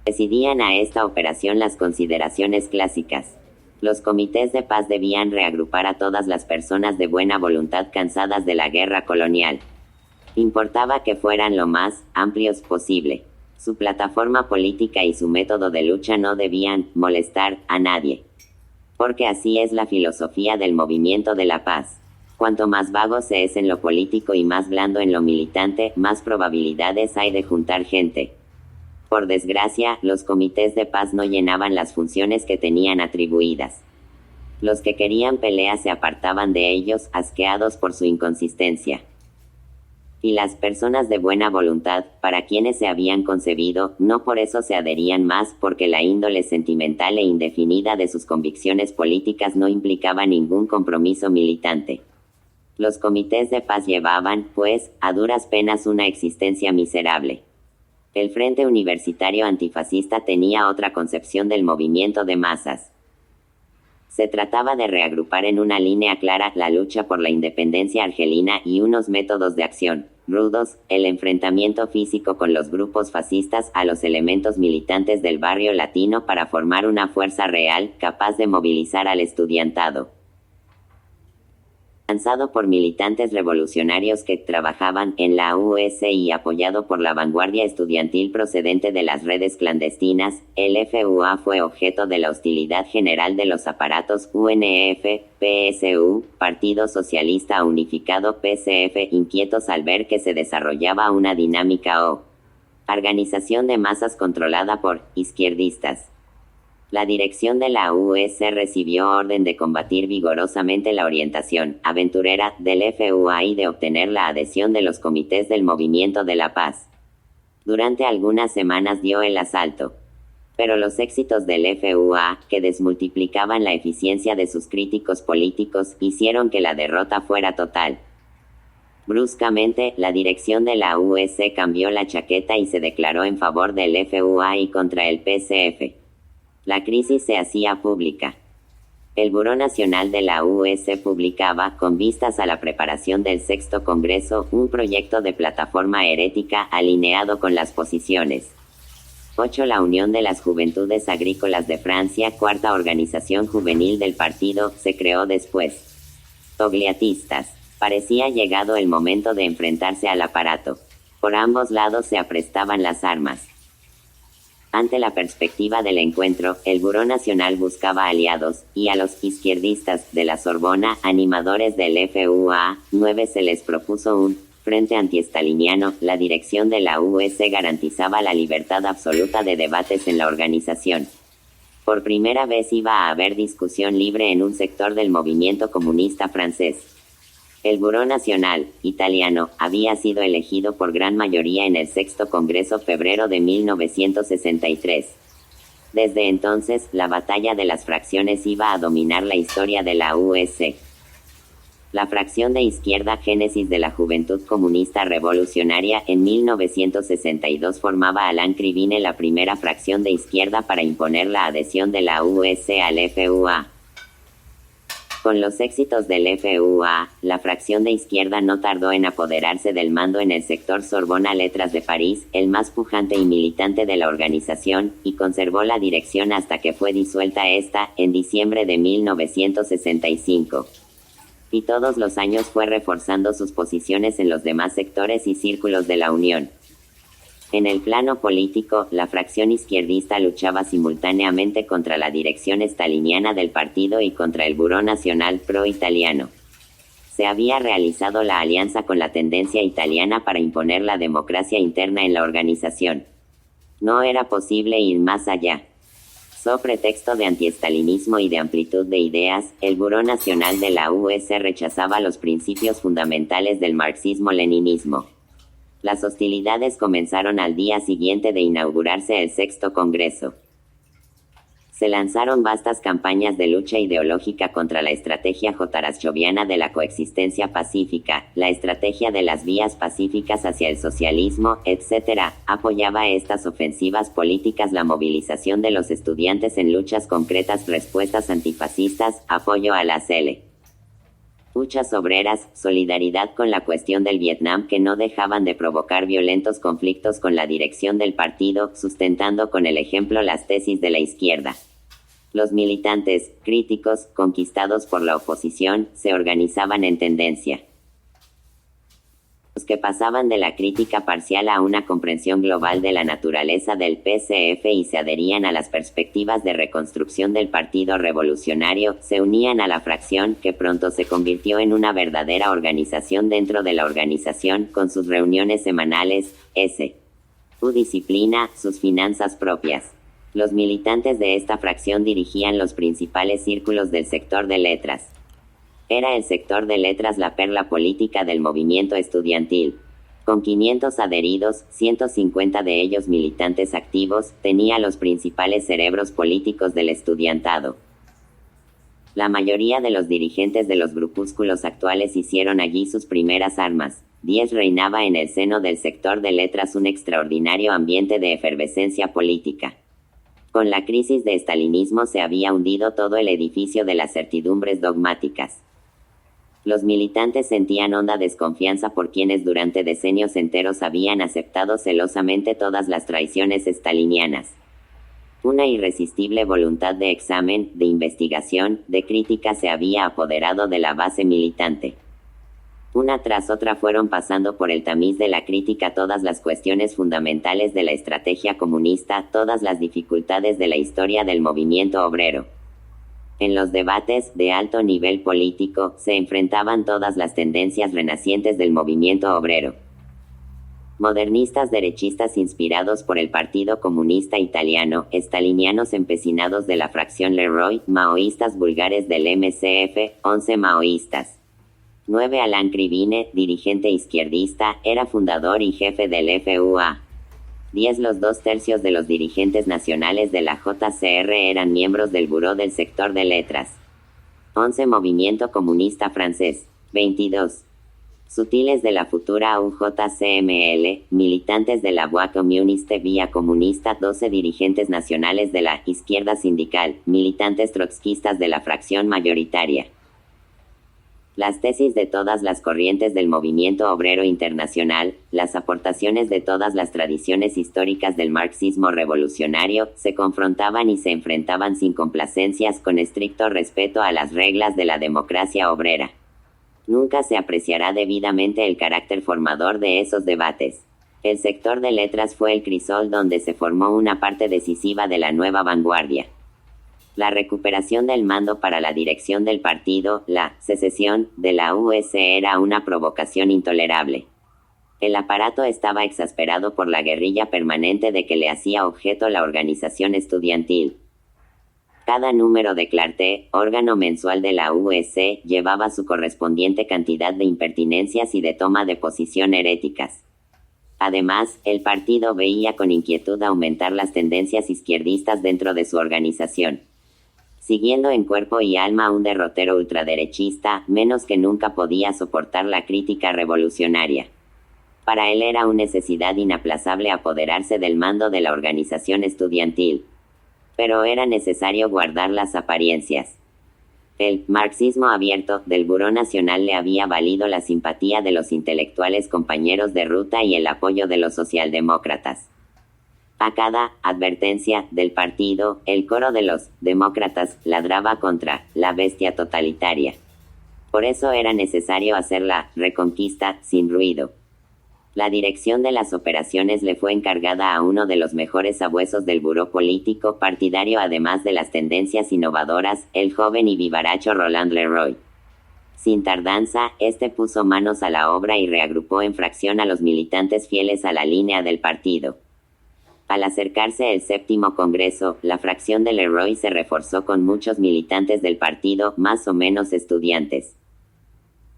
Presidían a esta operación las consideraciones clásicas. Los comités de paz debían reagrupar a todas las personas de buena voluntad cansadas de la guerra colonial. Importaba que fueran lo más amplios posible. Su plataforma política y su método de lucha no debían molestar a nadie. Porque así es la filosofía del movimiento de la paz. Cuanto más vago se es en lo político y más blando en lo militante, más probabilidades hay de juntar gente. Por desgracia, los comités de paz no llenaban las funciones que tenían atribuidas. Los que querían pelea se apartaban de ellos, asqueados por su inconsistencia. Y las personas de buena voluntad, para quienes se habían concebido, no por eso se adherían más, porque la índole sentimental e indefinida de sus convicciones políticas no implicaba ningún compromiso militante. Los comités de paz llevaban, pues, a duras penas una existencia miserable. El Frente Universitario Antifascista tenía otra concepción del movimiento de masas. Se trataba de reagrupar en una línea clara la lucha por la independencia argelina y unos métodos de acción rudos, el enfrentamiento físico con los grupos fascistas a los elementos militantes del barrio latino para formar una fuerza real, capaz de movilizar al estudiantado. Lanzado por militantes revolucionarios que trabajaban en la US y apoyado por la vanguardia estudiantil procedente de las redes clandestinas, el FUA fue objeto de la hostilidad general de los aparatos UNF, PSU, Partido Socialista Unificado PCF, inquietos al ver que se desarrollaba una dinámica o organización de masas controlada por izquierdistas. La dirección de la US recibió orden de combatir vigorosamente la orientación aventurera del FUA y de obtener la adhesión de los comités del Movimiento de la Paz. Durante algunas semanas dio el asalto. Pero los éxitos del FUA, que desmultiplicaban la eficiencia de sus críticos políticos, hicieron que la derrota fuera total. Bruscamente, la dirección de la US cambió la chaqueta y se declaró en favor del FUA y contra el PCF. La crisis se hacía pública. El Buró Nacional de la US publicaba, con vistas a la preparación del Sexto Congreso, un proyecto de plataforma herética alineado con las posiciones 8. La Unión de las Juventudes Agrícolas de Francia, cuarta organización juvenil del partido, se creó después. Togliatistas. Parecía llegado el momento de enfrentarse al aparato. Por ambos lados se aprestaban las armas. Ante la perspectiva del encuentro, el Buró Nacional buscaba aliados, y a los izquierdistas de la Sorbona, animadores del FUA, 9 se les propuso un frente antiestaliniano. La dirección de la US garantizaba la libertad absoluta de debates en la organización. Por primera vez iba a haber discusión libre en un sector del movimiento comunista francés. El Buró Nacional, italiano, había sido elegido por gran mayoría en el Sexto Congreso febrero de 1963. Desde entonces, la batalla de las fracciones iba a dominar la historia de la US. La fracción de izquierda Génesis de la Juventud Comunista Revolucionaria en 1962 formaba a Alain-Krivine la primera fracción de izquierda para imponer la adhesión de la US al FUA. Con los éxitos del FUA, la fracción de izquierda no tardó en apoderarse del mando en el sector Sorbona Letras de París, el más pujante y militante de la organización, y conservó la dirección hasta que fue disuelta esta, en diciembre de 1965. Y todos los años fue reforzando sus posiciones en los demás sectores y círculos de la Unión. En el plano político, la fracción izquierdista luchaba simultáneamente contra la dirección staliniana del partido y contra el Buró Nacional pro-italiano. Se había realizado la alianza con la tendencia italiana para imponer la democracia interna en la organización. No era posible ir más allá. So pretexto de antiestalinismo y de amplitud de ideas, el Buró Nacional de la US rechazaba los principios fundamentales del marxismo-leninismo. Las hostilidades comenzaron al día siguiente de inaugurarse el Sexto Congreso. Se lanzaron vastas campañas de lucha ideológica contra la estrategia jotaraschoviana de la coexistencia pacífica, la estrategia de las vías pacíficas hacia el socialismo, etc. Apoyaba estas ofensivas políticas la movilización de los estudiantes en luchas concretas, respuestas antifascistas, apoyo a la CELE. luchas obreras, solidaridad con la cuestión del Vietnam que no dejaban de provocar violentos conflictos con la dirección del partido, sustentando con el ejemplo las tesis de la izquierda. Los militantes, críticos, conquistados por la oposición, se organizaban en tendencia. Los que pasaban de la crítica parcial a una comprensión global de la naturaleza del PCF y se adherían a las perspectivas de reconstrucción del Partido Revolucionario, se unían a la fracción, que pronto se convirtió en una verdadera organización dentro de la organización, con sus reuniones semanales, su disciplina, sus finanzas propias. Los militantes de esta fracción dirigían los principales círculos del sector de letras. Era el sector de letras la perla política del movimiento estudiantil. Con 500 adheridos, 150 de ellos militantes activos, tenía los principales cerebros políticos del estudiantado. La mayoría de los dirigentes de los grupúsculos actuales hicieron allí sus primeras armas. Reinaba en el seno del sector de letras un extraordinario ambiente de efervescencia política. Con la crisis de estalinismo se había hundido todo el edificio de las certidumbres dogmáticas. Los militantes sentían honda desconfianza por quienes durante decenios enteros habían aceptado celosamente todas las traiciones estalinianas. Una irresistible voluntad de examen, de investigación, de crítica se había apoderado de la base militante. Una tras otra fueron pasando por el tamiz de la crítica todas las cuestiones fundamentales de la estrategia comunista, todas las dificultades de la historia del movimiento obrero. En los debates, de alto nivel político, se enfrentaban todas las tendencias renacientes del movimiento obrero. Modernistas derechistas inspirados por el Partido Comunista Italiano, estalinianos empecinados de la fracción Leroy, maoístas vulgares del MCF, 11 maoístas. 9 Alain Krivine, dirigente izquierdista, era fundador y jefe del FUA. 10 Los 2/3 de los dirigentes nacionales de la JCR eran miembros del Buró del sector de letras. 11 Movimiento Comunista Francés. 22 Sutiles de la futura UJCML, militantes de la Voie Communiste Vía Comunista. 12 dirigentes nacionales de la izquierda sindical, militantes trotskistas de la fracción mayoritaria. Las tesis de todas las corrientes del movimiento obrero internacional, las aportaciones de todas las tradiciones históricas del marxismo revolucionario, se confrontaban y se enfrentaban sin complacencias con estricto respeto a las reglas de la democracia obrera. Nunca se apreciará debidamente el carácter formador de esos debates. El sector de letras fue el crisol donde se formó una parte decisiva de la nueva vanguardia. La recuperación del mando para la dirección del partido, la secesión de la US era una provocación intolerable. El aparato estaba exasperado por la guerrilla permanente de que le hacía objeto la organización estudiantil. Cada número de Clarté, órgano mensual de la US, llevaba su correspondiente cantidad de impertinencias y de toma de posición heréticas. Además, el partido veía con inquietud aumentar las tendencias izquierdistas dentro de su organización. Siguiendo en cuerpo y alma a un derrotero ultraderechista, menos que nunca podía soportar la crítica revolucionaria. Para él era una necesidad inaplazable apoderarse del mando de la organización estudiantil. Pero era necesario guardar las apariencias. El marxismo abierto del Buró Nacional le había valido la simpatía de los intelectuales compañeros de ruta y el apoyo de los socialdemócratas. A cada advertencia del partido, el coro de los demócratas ladraba contra la bestia totalitaria. Por eso era necesario hacer la reconquista sin ruido. La dirección de las operaciones le fue encargada a uno de los mejores sabuesos del buró político, partidario además de las tendencias innovadoras, el joven y vivaracho Roland Leroy. Sin tardanza, este puso manos a la obra y reagrupó en fracción a los militantes fieles a la línea del partido. Al acercarse el 7º Congreso, la fracción de Leroy se reforzó con muchos militantes del partido, más o menos estudiantes.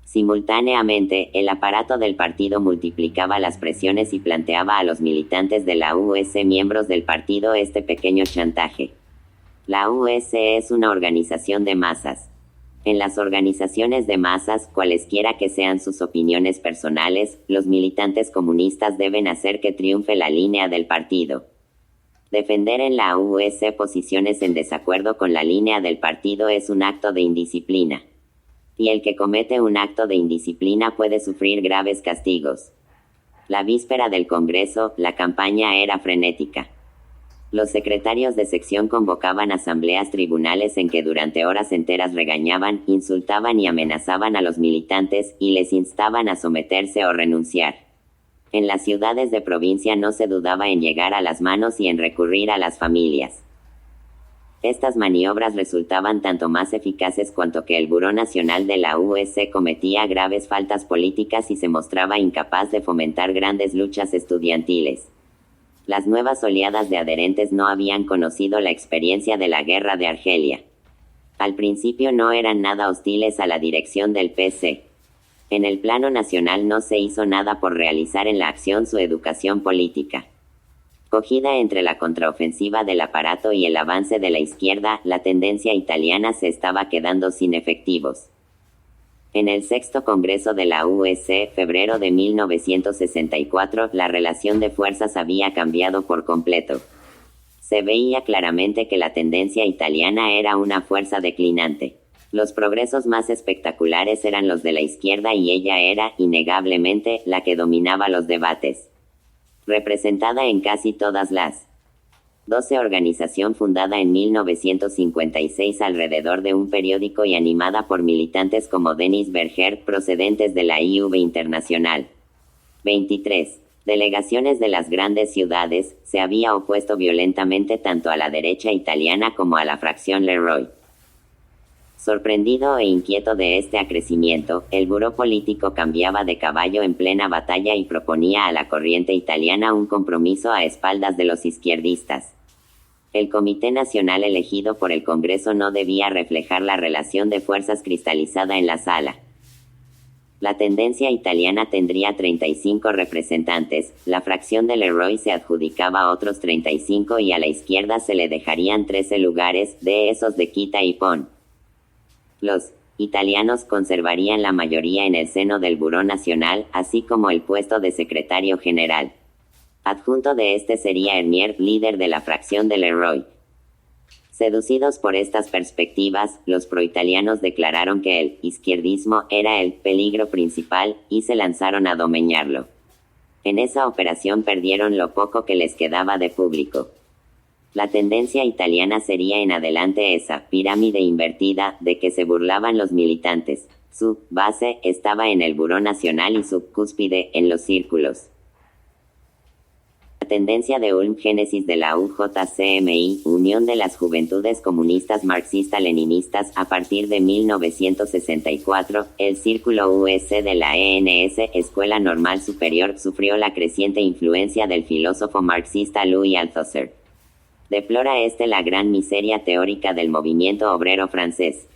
Simultáneamente, el aparato del partido multiplicaba las presiones y planteaba a los militantes de la US miembros del partido este pequeño chantaje. La US es una organización de masas. En las organizaciones de masas, cualesquiera que sean sus opiniones personales, los militantes comunistas deben hacer que triunfe la línea del partido. Defender en la US posiciones en desacuerdo con la línea del partido es un acto de indisciplina. y el que comete un acto de indisciplina puede sufrir graves castigos. La víspera del Congreso, la campaña era frenética. Los secretarios de sección convocaban asambleas tribunales en que durante horas enteras regañaban, insultaban y amenazaban a los militantes, y les instaban a someterse o renunciar. En las ciudades de provincia no se dudaba en llegar a las manos y en recurrir a las familias. Estas maniobras resultaban tanto más eficaces cuanto que el Buró Nacional de la USC cometía graves faltas políticas y se mostraba incapaz de fomentar grandes luchas estudiantiles. Las nuevas oleadas de adherentes no habían conocido la experiencia de la Guerra de Argelia. Al principio no eran nada hostiles a la dirección del PC. En el plano nacional no se hizo nada por realizar en la acción su educación política. Cogida entre la contraofensiva del aparato y el avance de la izquierda, la tendencia italiana se estaba quedando sin efectivos. En el sexto Congreso de la USC, febrero de 1964, la relación de fuerzas había cambiado por completo. Se veía claramente que la tendencia italiana era una fuerza declinante. Los progresos más espectaculares eran los de la izquierda y ella era, innegablemente, la que dominaba los debates. Representada en casi todas las 12 organización fundada en 1956 alrededor de un periódico y animada por militantes como Denis Berger, procedentes de la IV Internacional. 23. Delegaciones de las grandes ciudades, se había opuesto violentamente tanto a la derecha italiana como a la fracción Leroy. Sorprendido e inquieto de este acrecimiento, el buró político cambiaba de caballo en plena batalla y proponía a la corriente italiana un compromiso a espaldas de los izquierdistas. El Comité Nacional elegido por el Congreso no debía reflejar la relación de fuerzas cristalizada en la sala. La tendencia italiana tendría 35 representantes, la fracción de Leroy se adjudicaba otros 35 y a la izquierda se le dejarían 13 lugares, de esos de quita y pon. Los italianos conservarían la mayoría en el seno del Buró Nacional, así como el puesto de secretario general. Adjunto de este sería Hermier, líder de la fracción de Leroy. Seducidos por estas perspectivas, los proitalianos declararon que el izquierdismo era el peligro principal, y se lanzaron a domeñarlo. En esa operación perdieron lo poco que les quedaba de público. La tendencia italiana sería en adelante esa pirámide invertida, de que se burlaban los militantes. Su base estaba en el Buró Nacional y su cúspide en los círculos. La tendencia de Ulm, génesis de la UJCMI, Unión de las Juventudes Comunistas Marxista-Leninistas, a partir de 1964, el Círculo US de la ENS, Escuela Normal Superior, sufrió la creciente influencia del filósofo marxista Louis Althusser. Deplora la gran miseria teórica del movimiento obrero francés.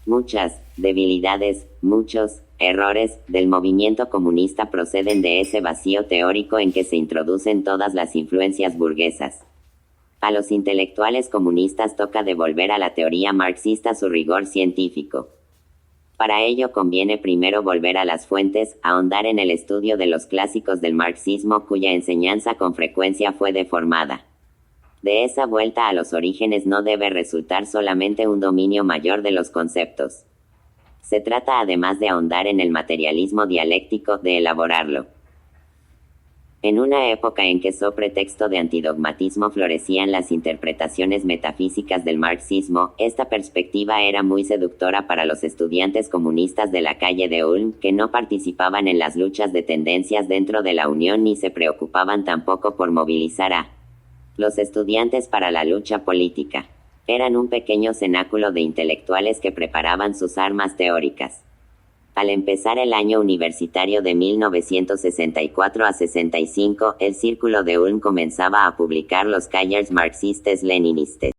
Muchas debilidades, muchos errores del movimiento comunista proceden de ese vacío teórico en que se introducen todas las influencias burguesas. A los intelectuales comunistas toca devolver a la teoría marxista su rigor científico. Para ello conviene primero volver a las fuentes, ahondar en el estudio de los clásicos del marxismo cuya enseñanza con frecuencia fue deformada. De esa vuelta a los orígenes no debe resultar solamente un dominio mayor de los conceptos. Se trata además de ahondar en el materialismo dialéctico, de elaborarlo. En una época en que so pretexto de antidogmatismo florecían las interpretaciones metafísicas del marxismo, esta perspectiva era muy seductora para los estudiantes comunistas de la calle de Ulm, que no participaban en las luchas de tendencias dentro de la Unión ni se preocupaban tampoco por movilizar a los estudiantes para la lucha política. Eran un pequeño cenáculo de intelectuales que preparaban sus armas teóricas. Al empezar el año universitario de 1964 a 65, el Círculo de Ulm comenzaba a publicar los Cahiers marxistes-leninistes.